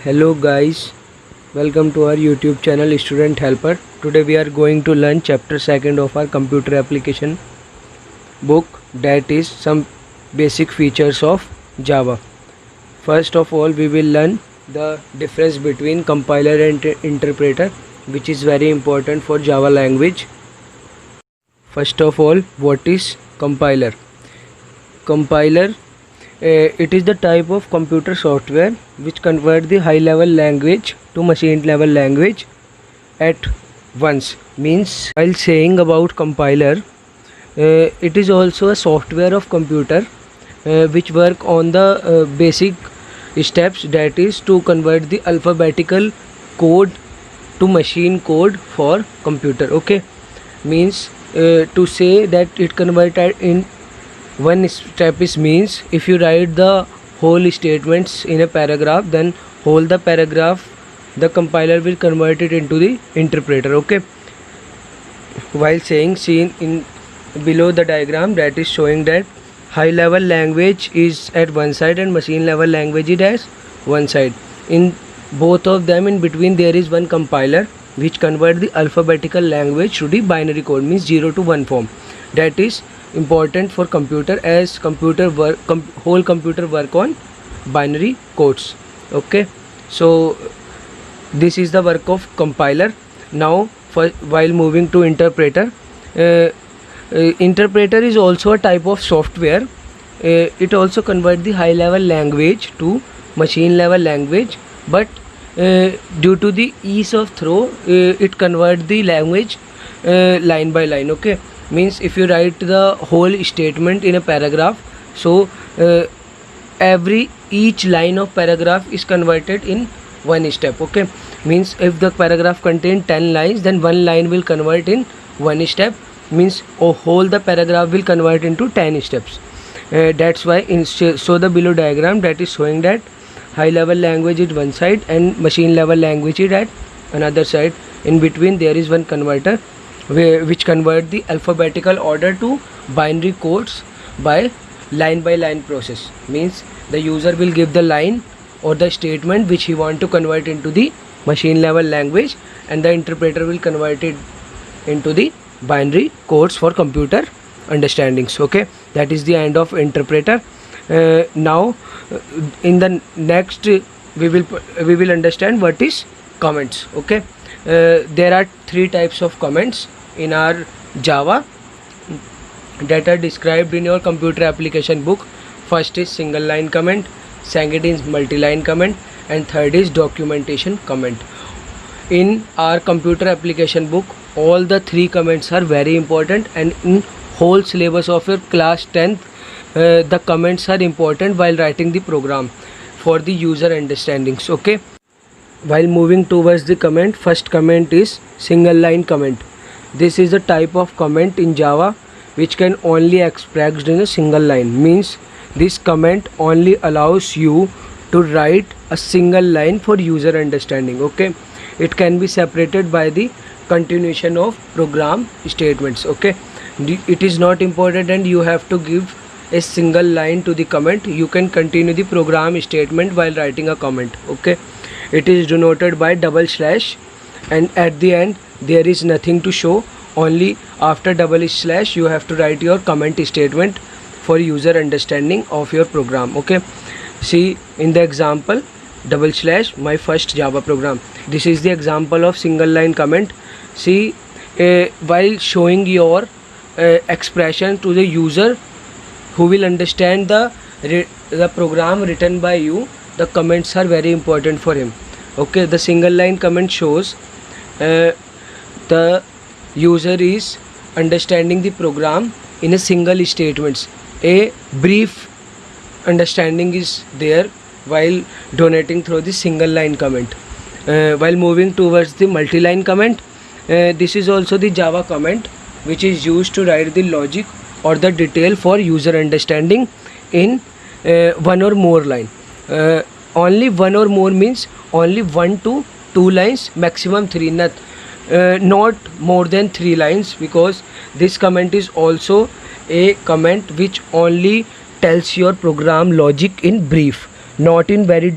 Hello guys, welcome to our YouTube channel Student Helper. Today we are going to learn chapter 2 of our computer application book, that is some basic features of Java. First of all, we will learn the difference between compiler and interpreter, which is very important for Java language. First of all, what is compiler? Compiler it is the type of computer software which convert the high level language to machine level language at once. Means, while saying about compiler, it is also a software of computer which work on the basic steps, that is to convert the alphabetical code to machine code for computer. Okay, means to say that it converted in one step is means if you write the whole statements in a paragraph, then whole the paragraph the compiler will convert it into the interpreter. Okay, while saying seen in below the diagram, that is showing that high level language is at one side and machine level language is at one side. In both of them, in between there is one compiler which convert the alphabetical language to the binary code, means 0 to 1 form. That is important for computer, as computer work whole computer work on binary codes. Okay, so this is the work of compiler. Now while moving to interpreter, interpreter is also a type of software. It also convert the high level language to machine level language, but due to the ease of throw, it convert the language line by line. Okay, means if you write the whole statement in a paragraph, so each line of paragraph is converted in one step. Okay, means if the paragraph contain 10 lines, then one line will convert in one step, means whole the paragraph will convert into 10 steps. That's why so the below diagram, that is showing that high level language is one side and machine level language is at another side. In between there is one converter which convert the alphabetical order to binary codes by line process. Means the user will give the line or the statement which he want to convert into the machine level language, and the interpreter will convert it into the binary codes for computer understandings. Okay, that is the end of interpreter. Now in the next we will understand what is comments. Okay, there are three types of comments in our Java that are described in your computer application book. First is single line comment, second is multi-line comment, and third is documentation comment. In our computer application book, all the three comments are very important, and in whole syllabus of your class 10th, the comments are important while writing the program for the user understandings. Okay, while moving towards the comment, first comment is single line comment. This is a type of comment in Java which can only expressed in a single line. Means this comment only allows you to write a single line for user understanding. Okay, it can be separated by the continuation of program statements. Okay, it is not important and you have to give a single line to the comment. You can continue the program statement while writing a comment. Okay, it is denoted by double slash, and at the end there is nothing to show. Only after double slash you have to write your comment statement for user understanding of your program. Okay, see in the example double slash my first Java program. This is the example of single line comment. See, while showing your expression to the user who will understand the program written by you, the comments are very important for him. Okay, the single line comment shows the user is understanding the program in a single statements. A brief understanding is there while donating through the single line comment. While moving towards the multi-line comment, this is also the Java comment which is used to write the logic or the detail for user understanding in one or more line. Only one or more means only 1 to 2 lines, maximum 3, not more than 3 lines, because this comment is also a comment which only tells your program logic in brief, not in very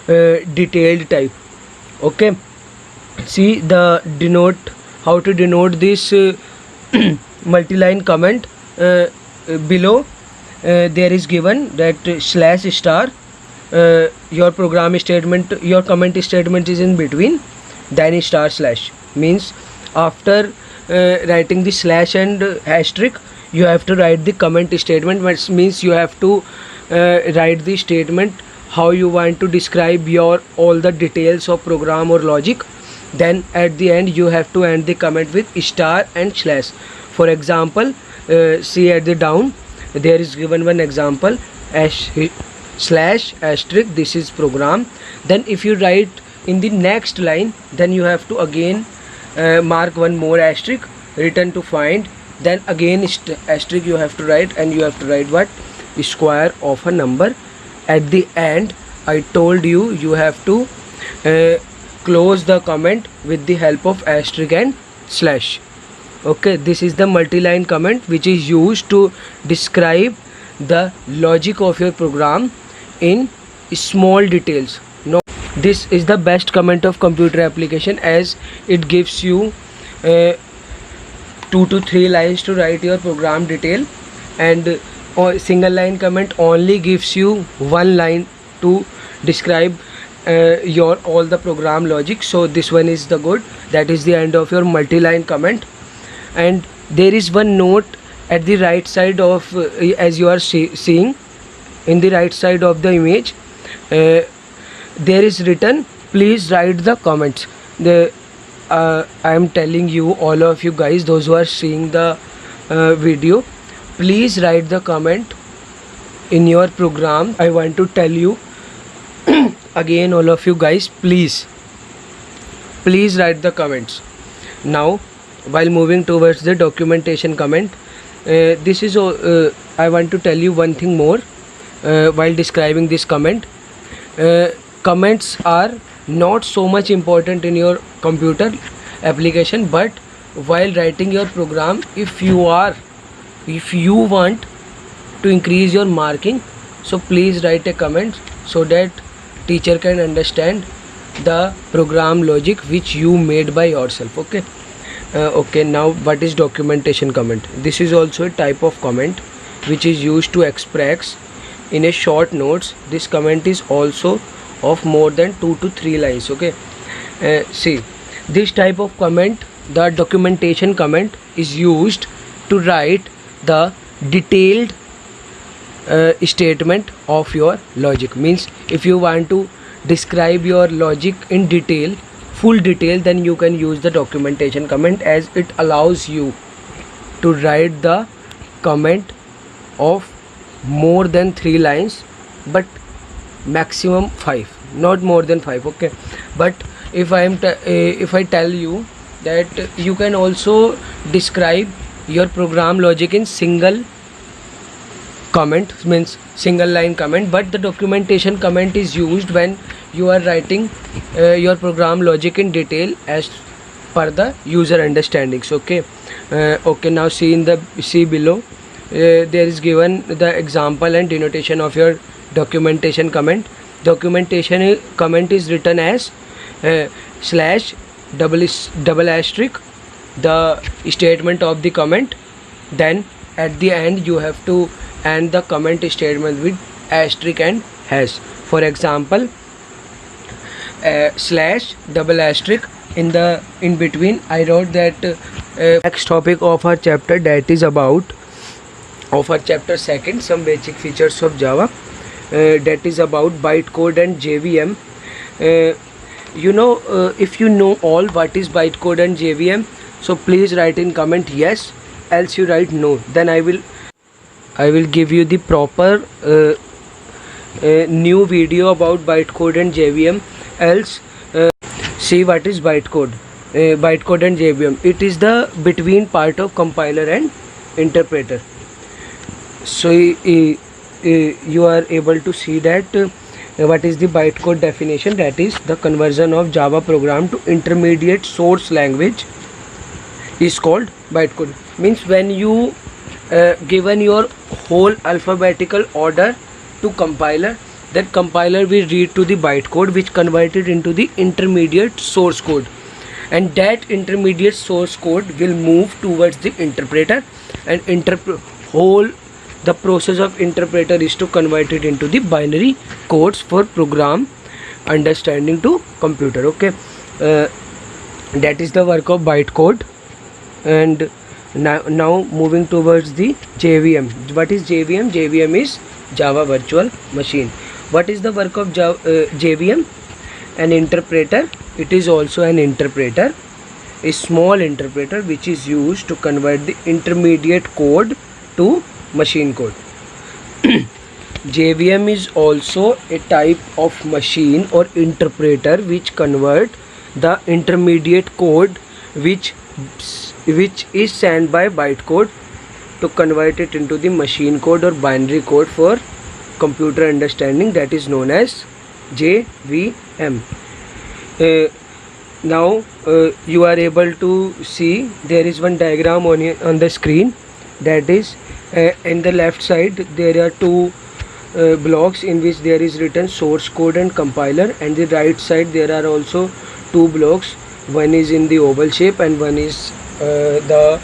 detailed type. Okay, see the denote, how to denote this multi-line comment. Below there is given that slash star, your program statement, your comment statement is in between, then star slash. Means after writing the slash and asterisk, you have to write the comment statement, which means you have to write the statement how you want to describe your all the details of program or logic. Then at the end you have to end the comment with star and slash. For example, see at the down there is given one example, slash asterisk, this is program. Then if you write in the next line, then you have to again mark one more asterisk, return to find, then again asterisk you have to write, and you have to write what? Square of a number. At the end I told you, you have to close the comment with the help of asterisk and slash. Okay, this is the multi-line comment which is used to describe the logic of your program in small details. Now this is the best comment of computer application, as it gives you 2 to 3 lines to write your program detail, and single line comment only gives you 1 line to describe your all the program logic. So this one is the good, that is the end of your multi-line comment. And there is one note at the right side of as you are seeing in the right side of the image, there is written, please write the comments. I am telling you, all of you guys, those who are seeing the video, please write the comment in your program. I want to tell you again, all of you guys, please write the comments. Now while moving towards the documentation comment, this is I want to tell you one thing more while describing this comment. Comments are not so much important in your computer application, but while writing your program, if you want to increase your marking, so please write a comment so that teacher can understand the program logic which you made by yourself. Okay. Okay, now what is documentation comment? This is also a type of comment which is used to express in a short notes. This comment is also of more than 2 to 3 lines. Okay, see, this type of comment, the documentation comment, is used to write the detailed statement of your logic. Means if you want to describe your logic in detail, full detail, then you can use the documentation comment, as it allows you to write the comment of more than 3 lines, but maximum 5, not more than 5. Okay, but if I tell you that you can also describe your program logic in single comment, means single line comment, but the documentation comment is used when you are writing your program logic in detail as per the user understandings. Okay, okay, now see below, there is given the example and denotation of your documentation comment. Documentation comment is written as slash double asterisk, the statement of the comment. Then at the end you have to end the comment statement with asterisk and hash. For example, slash double asterisk, in between I wrote that next topic of our chapter, that is about of our chapter 2, some basic features of Java, that is about bytecode and JVM. If you know all what is bytecode and JVM, so please write in comment yes, else you write no, then I will give you the proper new video about bytecode and JVM. Else see what is bytecode. Bytecode and JVM, it is the between part of compiler and interpreter. So you are able to see that what is the bytecode definition, that is the conversion of Java program to intermediate source language is called bytecode. Means when you given your whole alphabetical order to compiler, then compiler will read to the bytecode which converted into the intermediate source code, and that intermediate source code will move towards the interpreter, and the process of interpreter is to convert it into the binary codes for program understanding to computer. Okay, that is the work of bytecode. And now moving towards the JVM. What is JVM? JVM is Java Virtual Machine. What is the work of JVM? An interpreter. It is also an interpreter, a small interpreter which is used to convert the intermediate code to machine code. JVM is also a type of machine or interpreter which convert the intermediate code which is sent by bytecode to convert it into the machine code or binary code for computer understanding, that is known as JVM. Now you are able to see there is one diagram on the screen, that is in the left side there are two blocks in which there is written source code and compiler, and the right side there are also two blocks, one is in the oval shape and one is the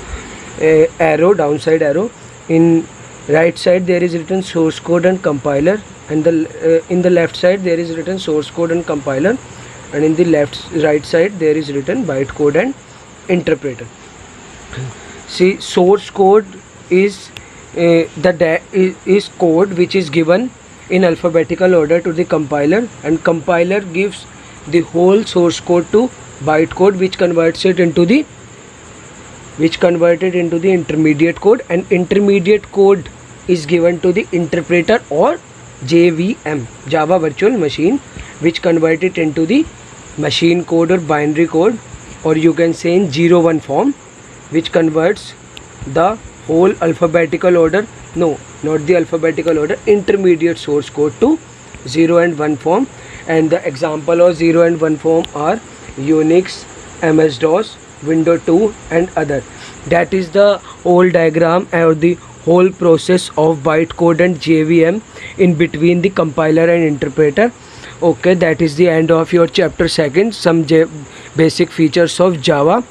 arrow, downside arrow. In right side there is written source code and compiler, and in the left side there is written source code and compiler, and in the right side there is written bytecode and interpreter. See, source code is is code which is given in alphabetical order to the compiler, and compiler gives the whole source code to bytecode which converts it into the intermediate code, and intermediate code is given to the interpreter or JVM, Java Virtual Machine, which convert it into the machine code or binary code, or you can say in 0-1 form, which converts the whole alphabetical order, no, not the alphabetical order, intermediate source code to 0 and 1 form. And the example of 0 and 1 form are Unix, MS-DOS, Windows 2 and other. That is the whole diagram or the whole process of bytecode and JVM in between the compiler and interpreter. Okay, that is the end of your chapter 2, some basic features of Java.